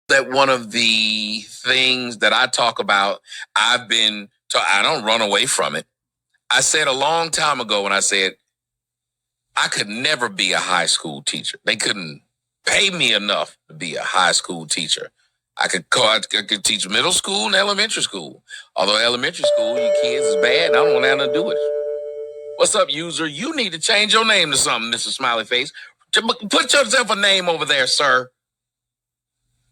that one of the things that I talk about, I don't run away from it. I said a long time ago when I said, I could never be a high school teacher. They couldn't pay me enough to be a high school teacher. I could teach middle school and elementary school. Although elementary school, you kids is bad, and I don't want nothing to do with it. What's up, user? You need to change your name to something, Mr. Smiley Face. Put yourself a name over there, sir,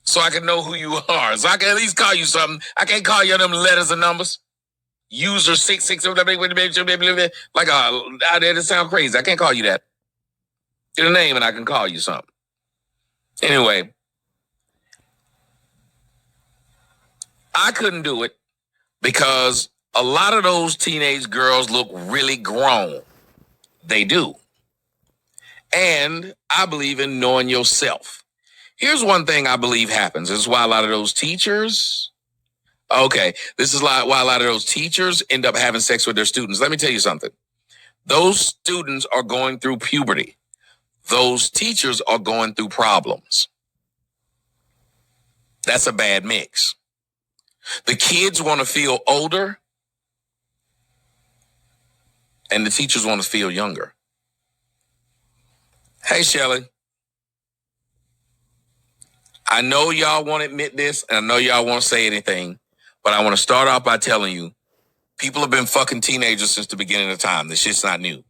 so I can know who you are. So I can at least call you something. I can't call you them letters and numbers. User 66, like that sound crazy. I can't call you that. Get a name and I can call you something. Anyway, I couldn't do it because a lot of those teenage girls look really grown. They do. And I believe in knowing yourself. Here's one thing I believe happens. This is why a lot of those teachers, this is why a lot of those teachers end up having sex with their students. Let me tell you something. Those students are going through puberty. Those teachers are going through problems. That's a bad mix. The kids want to feel older, and the teachers want to feel younger. Hey, Shelly. I know y'all won't admit this, and I know y'all won't say anything, but I want to start off by telling you, people have been fucking teenagers since the beginning of time. This shit's not new.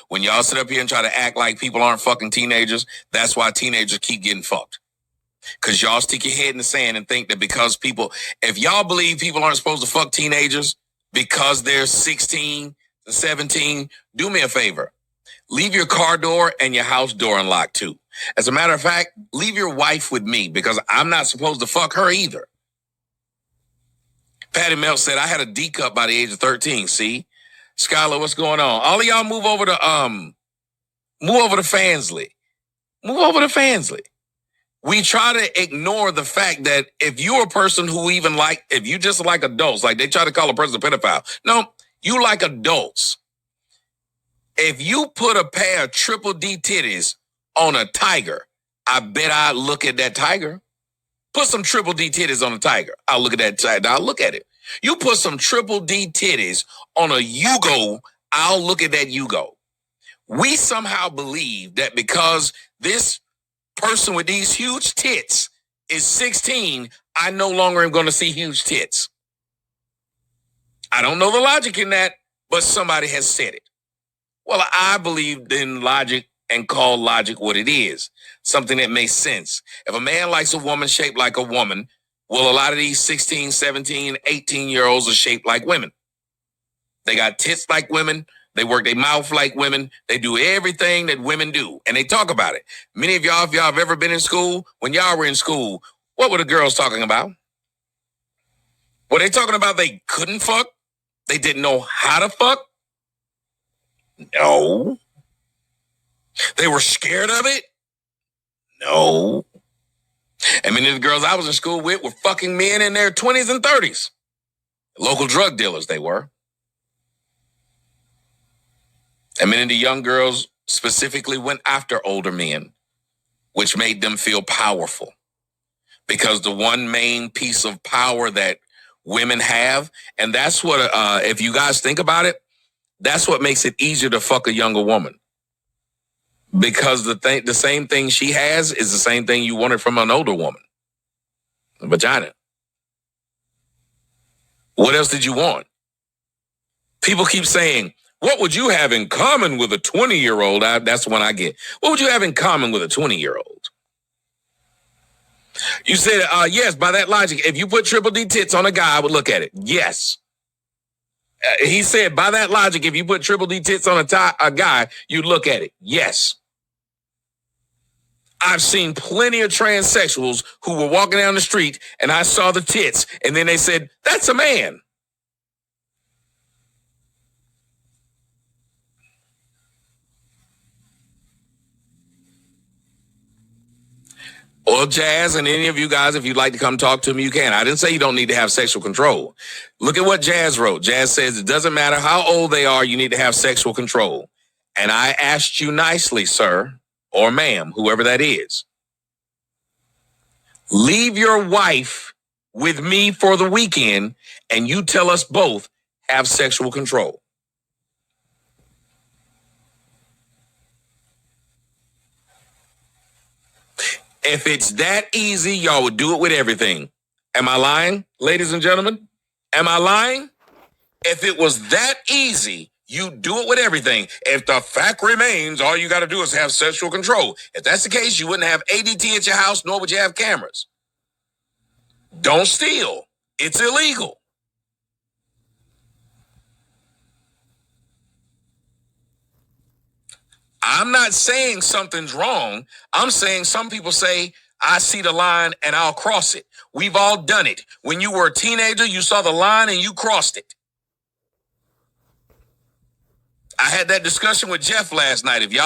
When y'all sit up here and try to act like people aren't fucking teenagers, that's why teenagers keep getting fucked. Because y'all stick your head in the sand and think that because if y'all believe people aren't supposed to fuck teenagers because they're 16, 17, do me a favor. Leave your car door and your house door unlocked too. As a matter of fact, leave your wife with me because I'm not supposed to fuck her either. Patty Mel said, I had a D cup by the age of 13. See? Skylar, what's going on? All of y'all move over to Fansley. Move over to Fansley. We try to ignore the fact that if you're a person who if you just like adults, like they try to call a person a pedophile. No, you like adults. If you put a pair of triple D titties on a tiger, I bet I'd look at that tiger. Put some triple D titties on a tiger. I'll look at that tiger. I'll look at it. You put some triple D titties on a Yugo, I'll look at that Yugo. We somehow believe that because this person with these huge tits is 16, I no longer am going to see huge tits. I don't know the logic in that, but somebody has said it. Well, I believe in logic and call logic what it is, something that makes sense. If a man likes a woman shaped like a woman, well, a lot of these 16, 17, 18-year-olds are shaped like women. They got tits like women. They work their mouth like women. They do everything that women do, and they talk about it. Many of y'all, if y'all have ever been in school, when y'all were in school, what were the girls talking about? Were they talking about they couldn't fuck? They didn't know how to fuck? No. They were scared of it? No. And many of the girls I was in school with were fucking men in their 20s and 30s. Local drug dealers they were. And many of the young girls specifically went after older men, which made them feel powerful. Because the one main piece of power that women have, and that's what, if you guys think about it, that's what makes it easier to fuck a younger woman. Because the same thing she has is the same thing you wanted from an older woman. A vagina. What else did you want? People keep saying, what would you have in common with a 20-year-old? That's the one I get. What would you have in common with a 20-year-old? You said, yes, by that logic, if you put triple D tits on a guy, I would look at it. Yes. He said, by that logic, if you put triple D tits on a guy, you'd look at it. Yes. I've seen plenty of transsexuals who were walking down the street and I saw the tits and then they said, that's a man. Or Jazz, and any of you guys, if you'd like to come talk to me, you can. I didn't say you don't need to have sexual control. Look at what Jazz wrote. Jazz says it doesn't matter how old they are, you need to have sexual control. And I asked you nicely, sir, or ma'am, whoever that is. Leave your wife with me for the weekend, and you tell us both have sexual control. If it's that easy, y'all would do it with everything. Am I lying, ladies and gentlemen? Am I lying? If it was that easy, you do it with everything. If the fact remains, all you got to do is have sexual control. If that's the case, you wouldn't have ADT at your house, nor would you have cameras. Don't steal. It's illegal. I'm not saying something's wrong. I'm saying some people say, I see the line and I'll cross it. We've all done it. When you were a teenager, you saw the line and you crossed it. I had that discussion with Jeff last night. If y'all